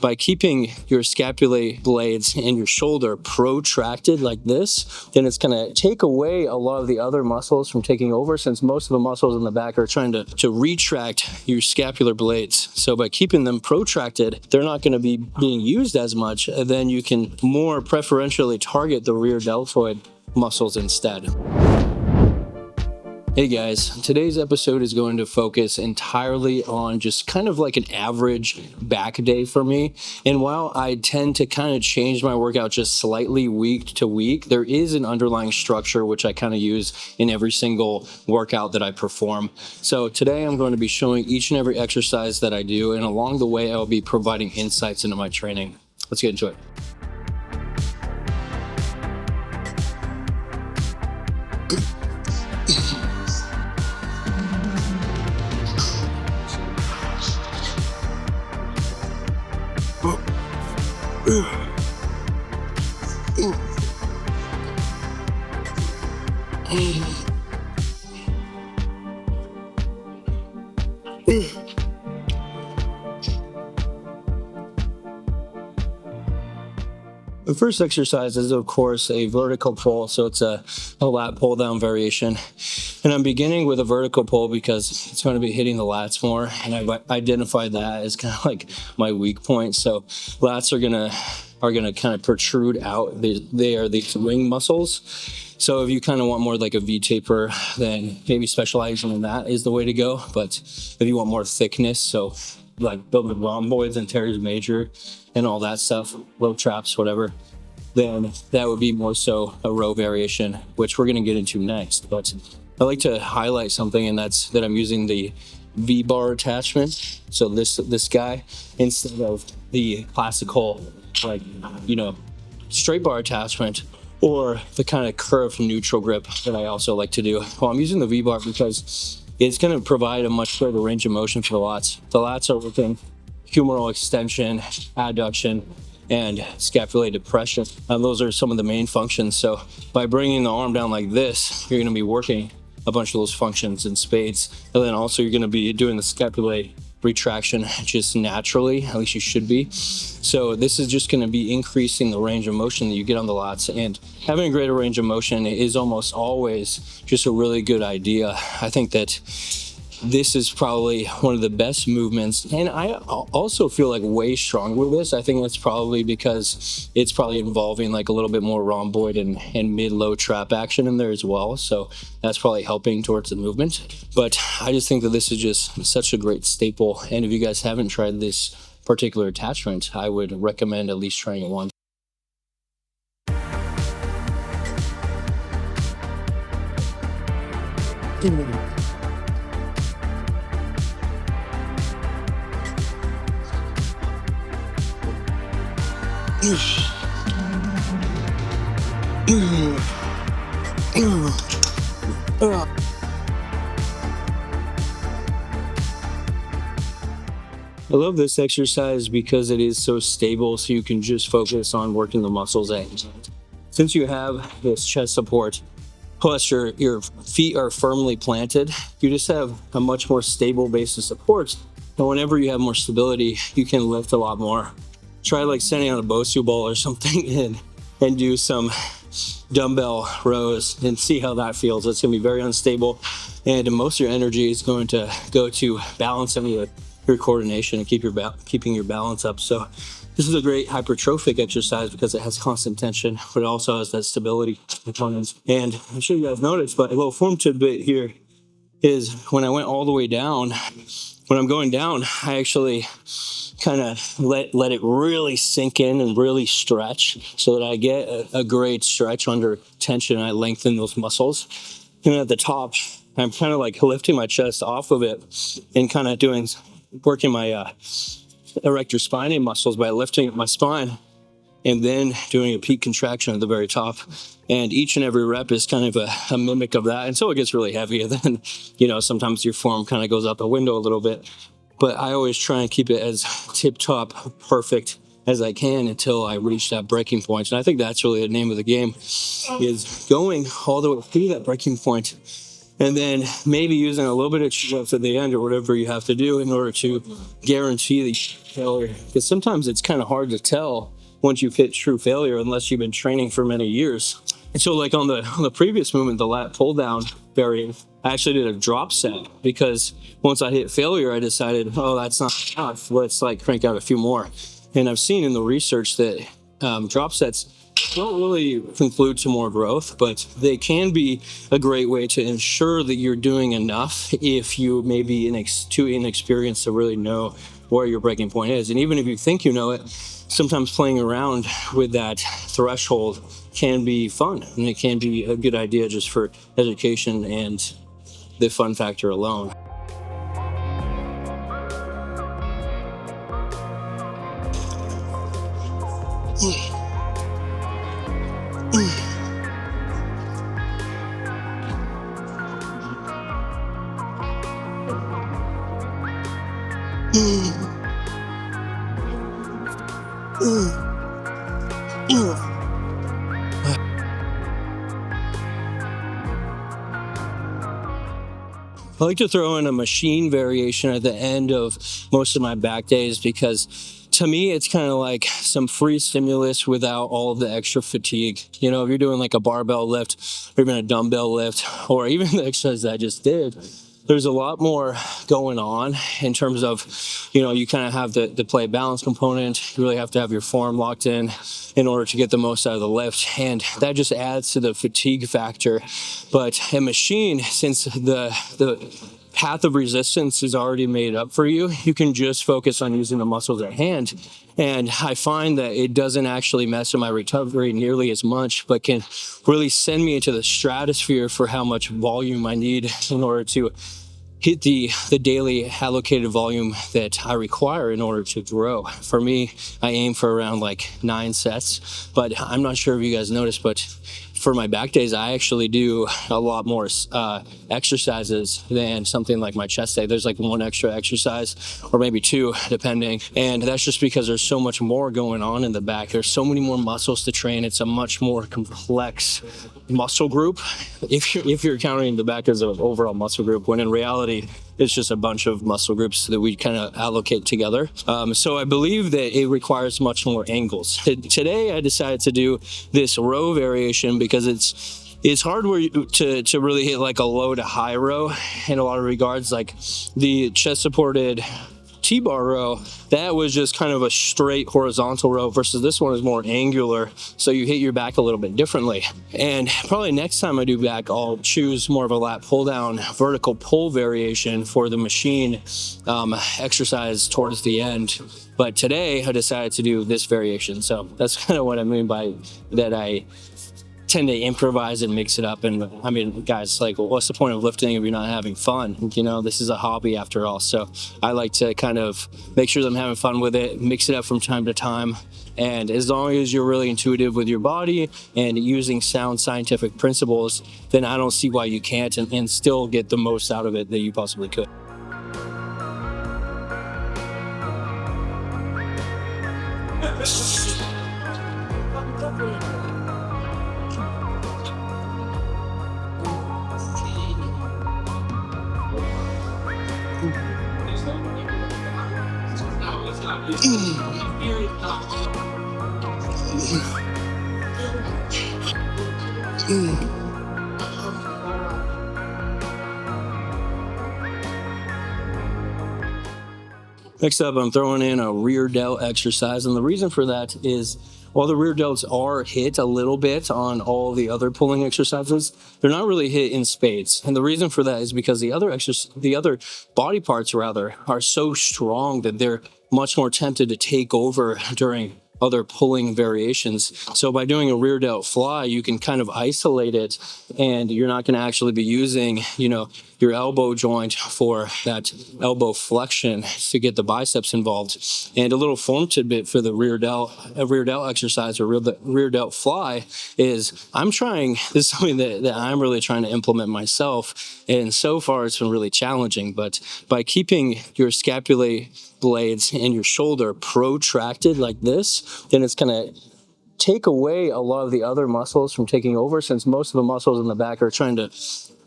By keeping your scapulae blades and your shoulder protracted like this, then it's going to take away a lot of the other muscles from taking over, since most of the muscles in the back are trying to retract your scapular blades. So by keeping them protracted, they're not going to be being used as much. Then you can more preferentially target the rear deltoid muscles instead. Hey guys, today's episode is going to focus entirely on just kind of like an average back day for me. And while I tend to kind of change my workout just slightly week to week, there is an underlying structure which I kind of use in every single workout that I perform. So today I'm going to be showing each and every exercise that I do, and along the way I'll be providing insights into my training. Let's get into it. The first exercise is, of course, a vertical pull. So it's a lat pull down variation. And I'm beginning with a vertical pull because it's going to be hitting the lats more. And I've identified that as kind of like my weak point. So lats are gonna kind of protrude out. They are these wing muscles. So if you kind of want more like a V-taper, then maybe specializing in that is the way to go. But if you want more thickness, so like building rhomboids and teres major and all that stuff, low traps, whatever, then that would be more so a row variation, which we're going to get into next. But I like to highlight something, and that's that I'm using the V-bar attachment. So this guy, instead of the classical, like, straight bar attachment, or the kind of curved neutral grip that I also like to do. Well, I'm using the V-bar because it's going to provide a much greater range of motion for the lats. The lats are working humeral extension, adduction, and scapulae depression. Those are some of the main functions. So by bringing the arm down like this, you're going to be working a bunch of those functions in spades. And then also you're going to be doing the scapulae retraction just naturally, at least you should be. So this is just going to be increasing the range of motion that you get on the lats, and having a greater range of motion is almost always just a really good idea. I think that this is probably one of the best movements, and I also feel like way stronger with this. I think that's probably because it's probably involving like a little bit more rhomboid and mid-low trap action in there as well. So that's probably helping towards the movement. But I just think that this is just such a great staple. And if you guys haven't tried this particular attachment, I would recommend at least trying it once. I love this exercise because it is so stable, so you can just focus on working the muscles. Since you have this chest support, plus your feet are firmly planted, you just have a much more stable base of support. And whenever you have more stability, you can lift a lot more. Try like standing on a Bosu ball or something and do some dumbbell rows and see how that feels. It's going to be very unstable, and most of your energy is going to go to balancing your coordination and keeping your balance up. So this is a great hypertrophic exercise because it has constant tension, but it also has that stability components. And I'm sure you guys noticed, but a little form tidbit here is when I went all the way down, when I'm going down, I actually kind of let it really sink in and really stretch so that I get a great stretch under tension. I lengthen those muscles. And at the top, I'm kind of like lifting my chest off of it and kind of working my erector spinae muscles by lifting up my spine and then doing a peak contraction at the very top. And each and every rep is kind of a mimic of that. And so it gets really heavy. And then, sometimes your form kind of goes out the window a little bit. But I always try and keep it as tip-top perfect as I can until I reach that breaking point. And I think that's really the name of the game, is going all the way through that breaking point and then maybe using a little bit of chin-ups at the end or whatever you have to do in order to guarantee the failure. Because sometimes it's kind of hard to tell once you've hit true failure unless you've been training for many years. And so like on the previous movement, the lat pull down variant, I actually did a drop set because once I hit failure, I decided, oh, that's not enough. Let's like crank out a few more. And I've seen in the research that drop sets don't really conclude to more growth, but they can be a great way to ensure that you're doing enough if you may be too inexperienced to really know where your breaking point is. And even if you think you know it, sometimes playing around with that threshold can be fun, and it can be a good idea just for education and the fun factor alone. I like to throw in a machine variation at the end of most of my back days because to me, it's kind of like some free stimulus without all of the extra fatigue. You know, if you're doing like a barbell lift or even a dumbbell lift or even the exercise that I just did, there's a lot more going on in terms of, you know, you kind of have the play balance component. You really have to have your form locked in order to get the most out of the lift. And that just adds to the fatigue factor. But a machine, since the path of resistance is already made up for you, you can just focus on using the muscles at hand. And I find that it doesn't actually mess with my recovery nearly as much, but can really send me into the stratosphere for how much volume I need in order to hit the daily allocated volume that I require in order to grow. For me, I aim for around like 9 sets, but I'm not sure if you guys noticed, but for my back days, I actually do a lot more exercises than something like my chest day. There's like 1 extra exercise or maybe 2 depending. And that's just because there's so much more going on in the back. There's so many more muscles to train. It's a much more complex muscle group if you're counting the back as an overall muscle group, when in reality, it's just a bunch of muscle groups that we kind of allocate together. So I believe that it requires much more angles. Today, I decided to do this row variation because it's hard to really hit like a low to high row in a lot of regards. Like the chest supported T-bar row, that was just kind of a straight horizontal row versus this one is more angular, so you hit your back a little bit differently. And probably next time I do back, I'll choose more of a lat pull down vertical pull variation for the machine exercise towards the end. But today I decided to do this variation, so that's kind of what I mean by that. I tend to improvise and mix it up. And I mean, guys, like, what's the point of lifting if you're not having fun? You know, this is a hobby after all. So I like to kind of make sure that I'm having fun with it, mix it up from time to time. And as long as you're really intuitive with your body and using sound scientific principles, then I don't see why you can't and still get the most out of it that you possibly could. Next up, I'm throwing in a rear delt exercise, and the reason for that is while the rear delts are hit a little bit on all the other pulling exercises, they're not really hit in spades. And the reason for that is because the other body parts rather are so strong that they're much more tempted to take over during other pulling variations. So by doing a rear delt fly, you can kind of isolate it, and you're not going to actually be using, you know, your elbow joint for that elbow flexion to get the biceps involved. And a little form tidbit for the rear delt exercise or rear delt fly is this is something that I'm really trying to implement myself. And so far it's been really challenging, but by keeping your scapulae blades and your shoulder protracted like this, then it's going to take away a lot of the other muscles from taking over, since most of the muscles in the back are trying to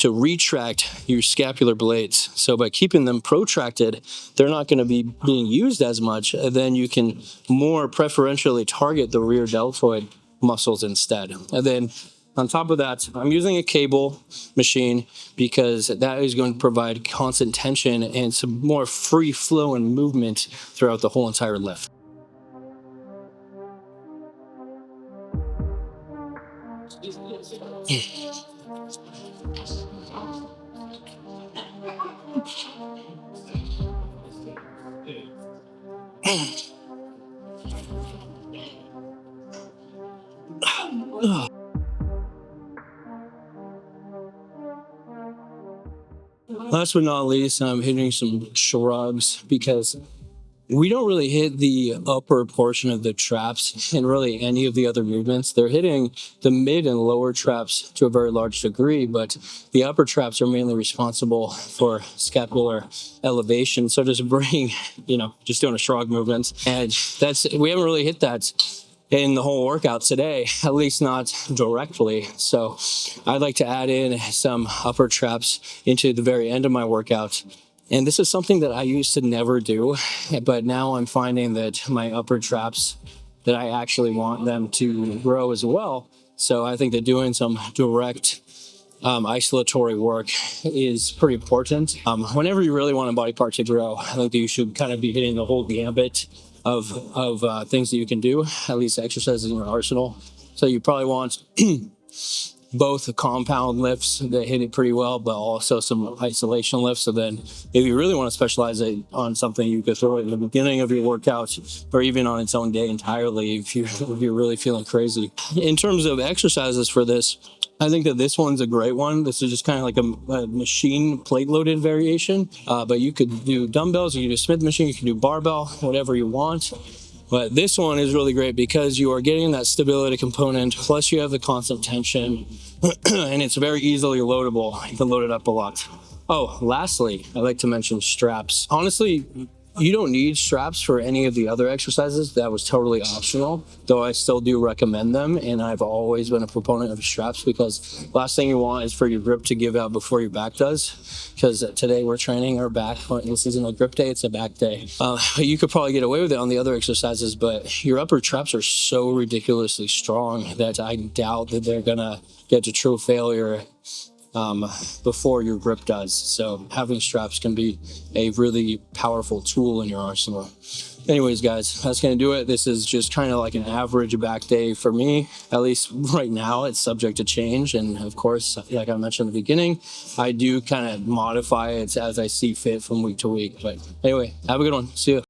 to retract your scapular blades. So by keeping them protracted, they're not going to be being used as much. Then you can more preferentially target the rear deltoid muscles instead. And then on top of that, I'm using a cable machine because that is going to provide constant tension and some more free flow and movement throughout the whole entire lift. Last but not least, I'm hitting some shrugs because we don't really hit the upper portion of the traps in really any of the other movements. They're hitting the mid and lower traps to a very large degree, but the upper traps are mainly responsible for scapular elevation. So just just doing a shrug movement. And we haven't really hit that in the whole workout today, at least not directly. So I'd like to add in some upper traps into the very end of my workout. And this is something that I used to never do, but now I'm finding that my upper traps, that I actually want them to grow as well. So I think that doing some direct isolatory work is pretty important. Whenever you really want a body part to grow, I think that you should kind of be hitting the whole gambit of things that you can do, at least exercises in your arsenal. So you probably want both compound lifts that hit it pretty well, but also some isolation lifts. So then if you really want to specialize it on something, you could throw it in the beginning of your workout or even on its own day entirely if you're really feeling crazy. In terms of exercises for this, I think that this one's a great one. This is just kind of like a machine plate loaded variation, but you could do dumbbells, you can do Smith machine, you can do barbell, whatever you want. But this one is really great because you are getting that stability component, plus you have the constant tension, and it's very easily loadable. You can load it up a lot. Oh, lastly, I'd like to mention straps. Honestly, you don't need straps for any of the other exercises. That was totally optional, though I still do recommend them. And I've always been a proponent of straps because last thing you want is for your grip to give out before your back does. Because today we're training our back. This isn't a grip day, it's a back day. You could probably get away with it on the other exercises, but your upper traps are so ridiculously strong that I doubt that they're gonna get to true failure before your grip does. So having straps can be a really powerful tool in your arsenal. Anyways, guys, that's going to do it. This is just kind of like an average back day for me. At least right now, it's subject to change. And of course, like I mentioned in the beginning, I do kind of modify it as I see fit from week to week. But anyway, have a good one. See you.